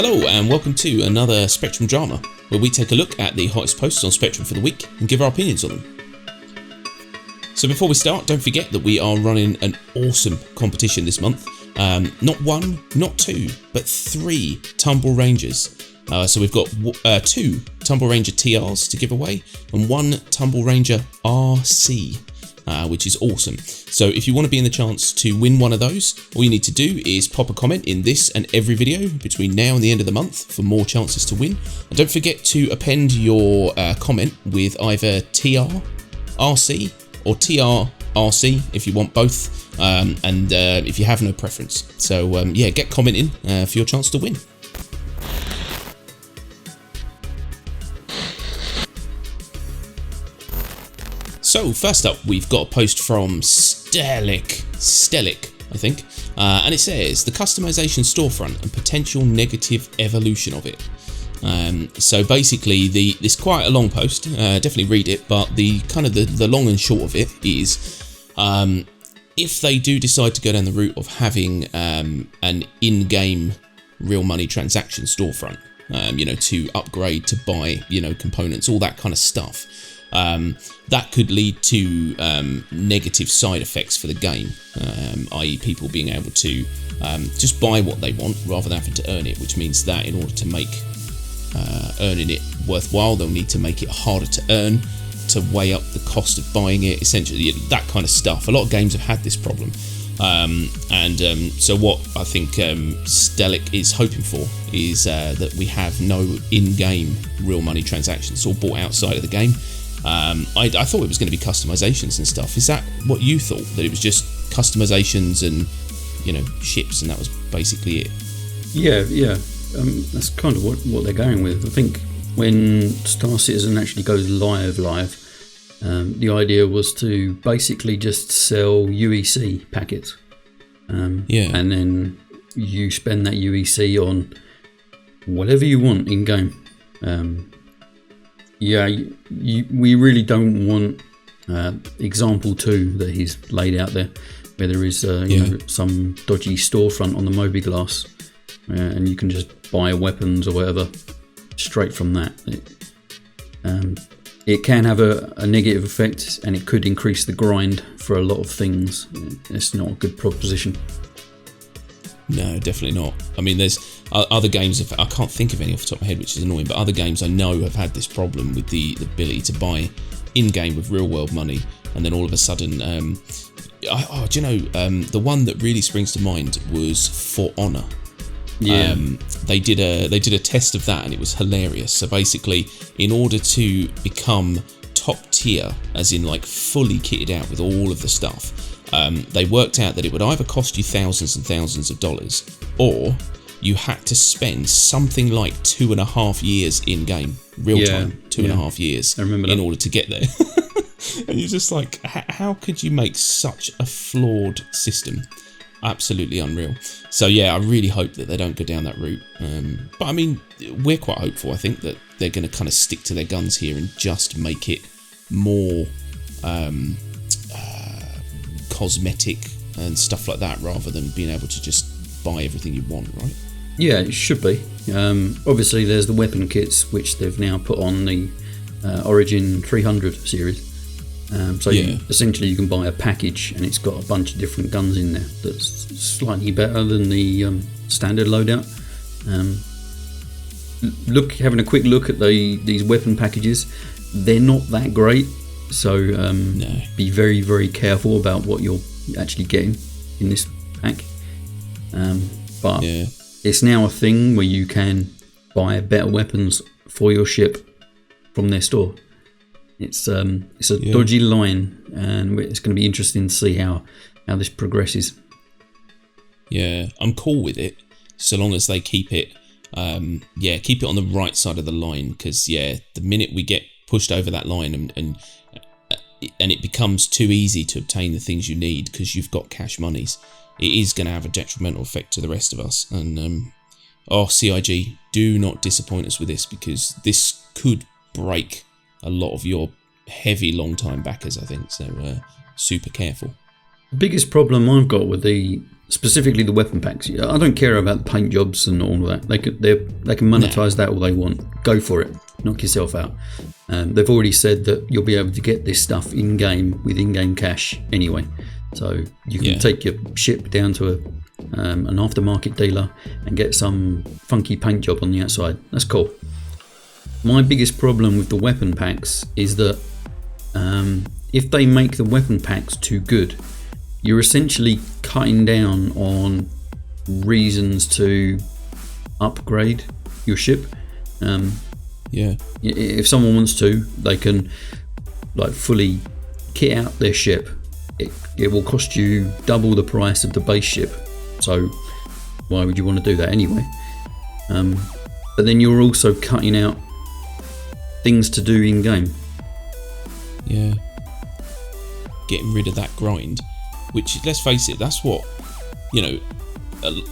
Hello and welcome to another Spectrum Drama, where we take a look at the hottest posts on Spectrum for the week and give our opinions on them. So before we start, don't forget that we are running an awesome competition this month. Not one, not two, but 3 Tumble Rangers. So we've got 2 Tumble Ranger TRs to give away and 1 Tumble Ranger RC. Which is awesome. So if you want to be in the chance to win one of those, all you need to do is pop a comment in this and every video between now and the end of the month for more chances to win. And don't forget to append your comment with either TR, RC or TR, RC if you want both, and if you have no preference. So yeah, get commenting for your chance to win. So first up, we've got a post from Stellic, I think, and it says the customization storefront and potential negative evolution of it. So basically, this quite a long post. Definitely read it, but the long and short of it is, if they do decide to go down the route of having an in-game real money transaction storefront, to upgrade, to buy, components, all that kind of stuff. That could lead to negative side effects for the game, i.e. people being able to just buy what they want rather than having to earn it, which means that in order to make earning it worthwhile, they'll need to make it harder to earn, to weigh up the cost of buying it, essentially that kind of stuff. A lot of games have had this problem, so what I think Stellic is hoping for is that we have no in-game real money transactions, all bought outside of the game. I thought it was going to be customizations and stuff. Is that what you thought? That it was just customizations and, ships, and that was basically it? Yeah. That's kind of what they're going with. I think when Star Citizen actually goes live, the idea was to basically just sell UEC packets. And then you spend that UEC on whatever you want in game. We really don't want example 2 that he's laid out there, where there is some dodgy storefront on the Moby-Glass, and you can just buy weapons or whatever straight from that. It can have a negative effect, and it could increase the grind for a lot of things. It's not a good proposition. No, definitely not. I mean, there's other games, I can't think of any off the top of my head, which is annoying, but other games I know have had this problem with the ability to buy in-game with real-world money, and then all of a sudden, the one that really springs to mind was For Honor. Yeah. They did a test of that, and it was hilarious. So basically, in order to become top tier, as in like fully kitted out with all of the stuff, they worked out that it would either cost you thousands and thousands of dollars, or you had to spend something like 2.5 years in game, real time, 2.5 years in order to get there. And you're just like, how could you make such a flawed system? Absolutely unreal. So yeah, I really hope that they don't go down that route. But I mean, we're quite hopeful. I think that they're going to kind of stick to their guns here and just make it more cosmetic and stuff like that, rather than being able to just buy everything you want, right? Yeah, it should be. Obviously, there's the weapon kits, which they've now put on the Origin 300 series. Essentially you can buy a package, and it's got a bunch of different guns in there that's slightly better than the standard loadout. Having a quick look at these weapon packages, they're not that great. So be very, very careful about what you're actually getting in this pack. But it's now a thing where you can buy better weapons for your ship from their store. It's a dodgy line, and it's going to be interesting to see how this progresses. Yeah, I'm cool with it, so long as they keep it on the right side of the line, because the minute we get pushed over that line and it becomes too easy to obtain the things you need because you've got cash monies, it is going to have a detrimental effect to the rest of us. And CIG, do not disappoint us with this, because this could break a lot of your heavy long time backers, I think. So super careful. The biggest problem I've got with specifically the weapon packs, I don't care about the paint jobs and all of that. They can monetize that all they want. Go for it. Knock yourself out. They've already said that you'll be able to get this stuff in-game with in-game cash anyway. So you can take your ship down to an aftermarket dealer and get some funky paint job on the outside. That's cool. My biggest problem with the weapon packs is that if they make the weapon packs too good, you're essentially cutting down on reasons to upgrade your ship. If someone wants to, they can like fully kit out their ship. It will cost you double the price of the base ship. So why would you want to do that anyway? But then you're also cutting out things to do in game. Yeah. Getting rid of that grind, which, let's face it, that's what,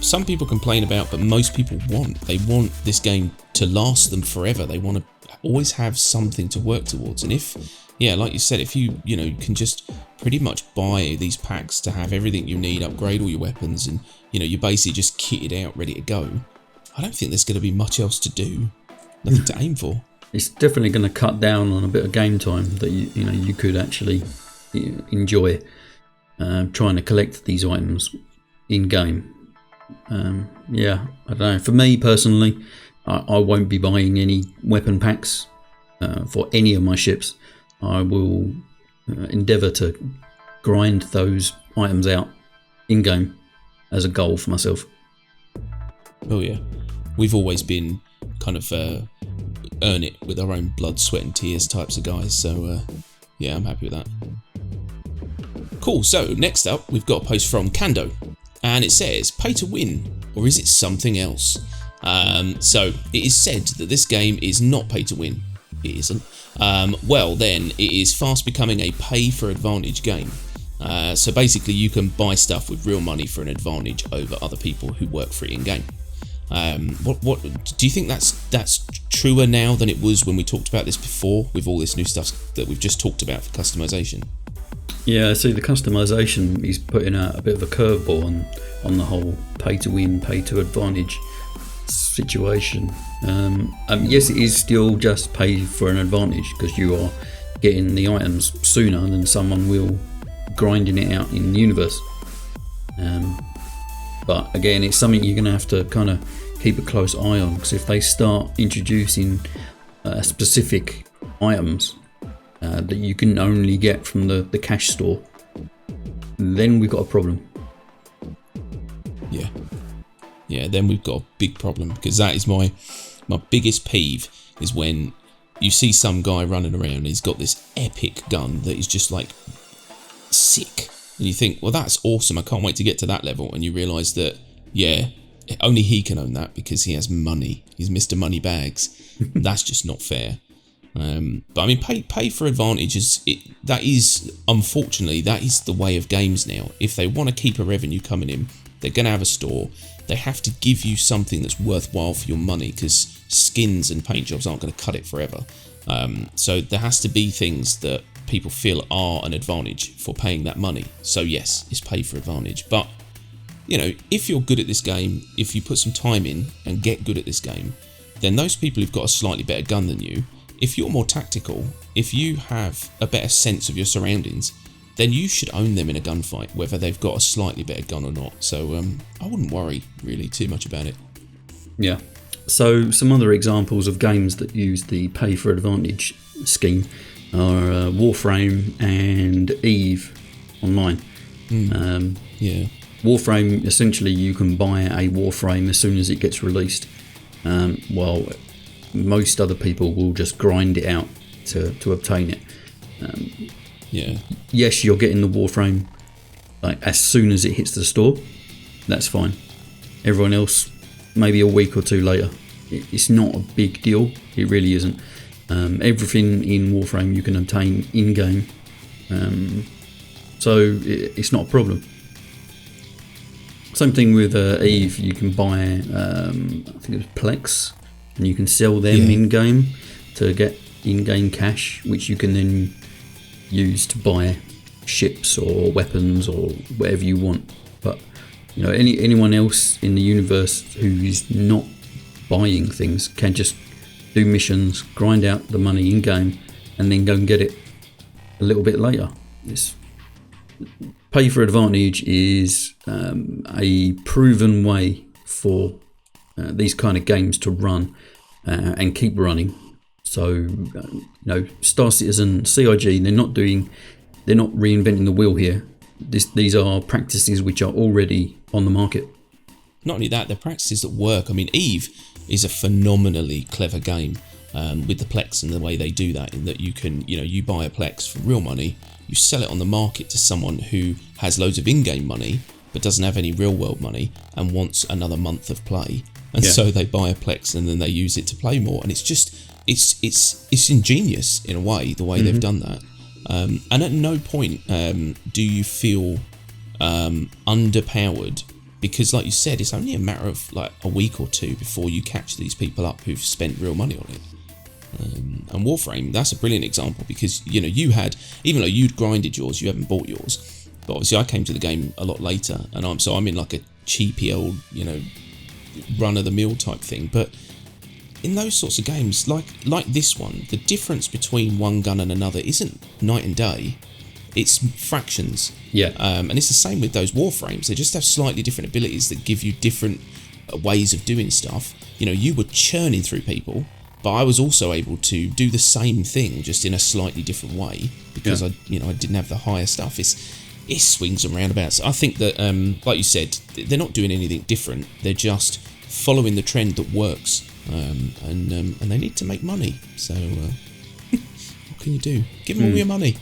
some people complain about, but most people want. They want this game to last them forever. They want to always have something to work towards. And if, like you said, if you can just pretty much buy these packs to have everything you need, upgrade all your weapons, and you're basically just kitted out, ready to go, I don't think there's going to be much else to do. Nothing to aim for. It's definitely going to cut down on a bit of game time that you could actually enjoy trying to collect these items in game. I don't know. For me personally, I won't be buying any weapon packs for any of my ships. I will endeavour to grind those items out in game as a goal for myself. Oh yeah, we've always been kind of earn it with our own blood, sweat and tears types of guys, so I'm happy with that. Cool. So next up we've got a post from Kando, and it says, pay to win, or is it something else? So it is said that this game is not pay to win. It isn't. Well then, it is fast becoming a pay for advantage game. So basically you can buy stuff with real money for an advantage over other people who work for it in game. What do you think that's truer now than it was when we talked about this before, with all this new stuff that we've just talked about for customization? Yeah, see, the customization is putting out a bit of a curveball on the whole pay to win, pay to advantage situation. Yes, it is still just pay for an advantage because you are getting the items sooner than someone will grinding it out in the universe. But again, it's something you're going to have to kind of keep a close eye on, because if they start introducing specific items that you can only get from the cash store, then we've got a problem. Yeah, then we've got a big problem, because that is my biggest peeve, is when you see some guy running around and he's got this epic gun that is just like sick, and you think, well, that's awesome, I can't wait to get to that level, and you realise that, only he can own that because he has money. He's Mr. Moneybags. That's just not fair. But I mean, pay for advantage unfortunately, that is the way of games now. If they want to keep a revenue coming in, they're going to have a store. They have to give you something that's worthwhile for your money, because skins and paint jobs aren't going to cut it forever. So there has to be things that people feel are an advantage for paying that money. So yes, it's pay for advantage. But if you're good at this game, if you put some time in and get good at this game, then those people who've got a slightly better gun than you, if you're more tactical, if you have a better sense of your surroundings, then you should own them in a gunfight, whether they've got a slightly better gun or not. So I wouldn't worry really too much about it. Yeah. So some other examples of games that use the pay for advantage scheme are Warframe and EVE Online. Warframe, essentially you can buy a Warframe as soon as it gets released, while most other people will just grind it out to obtain it. Yes, you're getting the Warframe like as soon as it hits the store. That's fine. Everyone else, maybe a week or two later. It's not a big deal. It really isn't. Everything in Warframe you can obtain in game, so it's not a problem. Same thing with EVE. You can buy, I think it was Plex, and you can sell them in game to get in-game cash, which you can then use to buy ships or weapons or whatever you want. But you know, anyone else in the universe who is not buying things can just do missions, grind out the money in game, and then go and get it a little bit later. Pay for advantage is a proven way for these kind of games to run and keep running. So, you know, Star Citizen, CIG, they're not reinventing the wheel here. These are practices which are already on the market. Not only that, they're practices that work. I mean, Eve is a phenomenally clever game with the Plex and the way they do that, in that you can, you know, you buy a Plex for real money, you sell it on the market to someone who has loads of in-game money but doesn't have any real-world money and wants another month of play. And so they buy a Plex and then they use it to play more. And it's just, it's ingenious in a way, the way they've done that. And at no point do you feel underpowered, because like you said, it's only a matter of like a week or two before you catch these people up who've spent real money on it. And Warframe, that's a brilliant example, because you know, you had, even though you'd grinded yours, you haven't bought yours, but obviously I came to the game a lot later, and I'm in like a cheapy old, you know, run of the mill type thing. But in those sorts of games, like this one, the difference between one gun and another isn't night and day. It's fractions. Yeah. And it's the same with those Warframes. They just have slightly different abilities that give you different ways of doing stuff. You know, you were churning through people, but I was also able to do the same thing just in a slightly different way, because I didn't have the higher stuff. It swings and roundabouts. I think that, like you said, they're not doing anything different. They're just following the trend that works. And they need to make money. So what can you do? Give them all your money.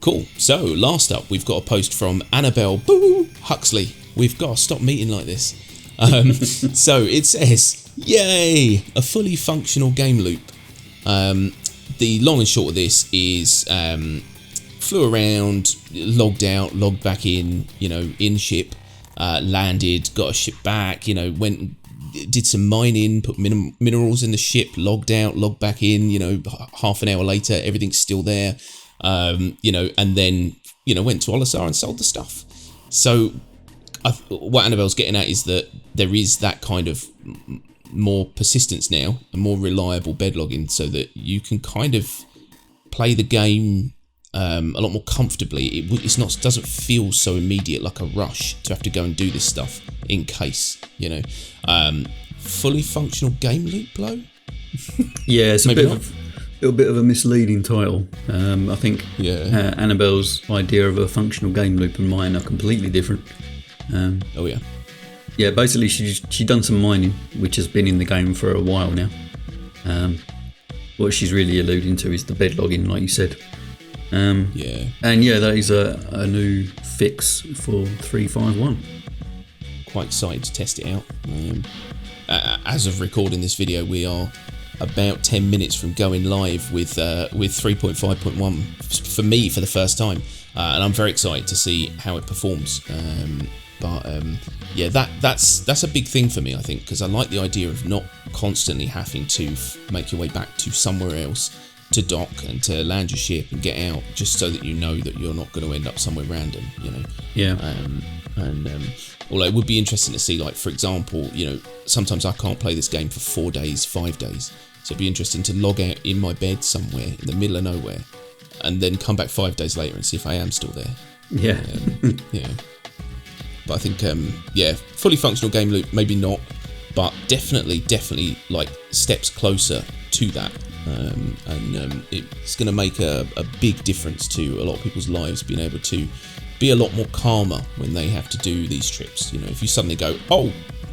Cool. So last up, we've got a post from Annabelle Huxley. We've got to stop meeting like this. So it says, "Yay! A fully functional game loop." The long and short of this is flew around, logged out, logged back in. You know, in ship. Landed, got a ship back, you know, went, did some mining, put minerals in the ship, logged out, logged back in, you know, half an hour later, everything's still there, you know, and then, you know, went to Olisar and sold the stuff. So what Annabelle's getting at is that there is that kind of more persistence now, a more reliable bed logging, so that you can kind of play the game a lot more comfortably. It doesn't feel so immediate, like a rush to have to go and do this stuff in case, you know. Fully functional game loop, blow? Yeah, it's a little bit of a misleading title. I think Annabelle's idea of a functional game loop and mine are completely different. Oh yeah. Yeah, basically she's done some mining, which has been in the game for a while now. What she's really alluding to is the bed logging, like you said. And that is a new fix for 3.5.1. Quite excited to test it out. As of recording this video, we are about 10 minutes from going live with 3.5.1 for me for the first time, and I'm very excited to see how it performs. That's a big thing for me, I think, because I like the idea of not constantly having to make your way back to somewhere else to dock and to land your ship and get out, just so that you know that you're not going to end up somewhere random, you know. Although it would be interesting to see, like, for example, you know, sometimes I can't play this game for 4 days, 5 days, so it'd be interesting to log out in my bed somewhere in the middle of nowhere and then come back 5 days later and see if I am still there. But I think fully functional game loop, maybe not, but definitely like steps closer to that. It's going to make a big difference to a lot of people's lives, being able to be a lot more calmer when they have to do these trips. You know, if you suddenly go, oh,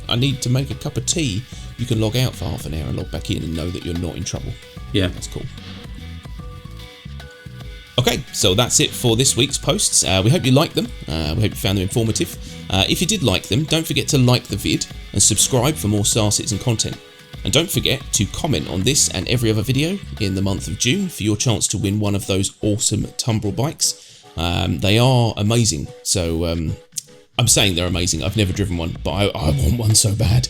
I need to make a cup of tea, you can log out for half an hour and log back in and know that you're not in trouble. Yeah, that's cool. Okay, so that's it for this week's posts. We hope you liked them. We hope you found them informative. If you did like them, don't forget to like the vid and subscribe for more Star Citizen content. And don't forget to comment on this and every other video in the month of June for your chance to win one of those awesome Tumbrel bikes. They are amazing, so I'm saying they're amazing. I've never driven one, but I want one so bad.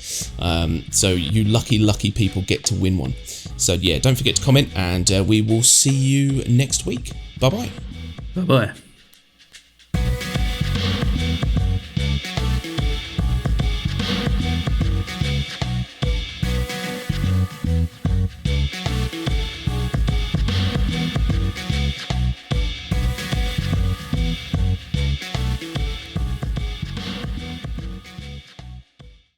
So you lucky people get to win one. So yeah, don't forget to comment, and we will see you next week. Bye-bye. Bye-bye.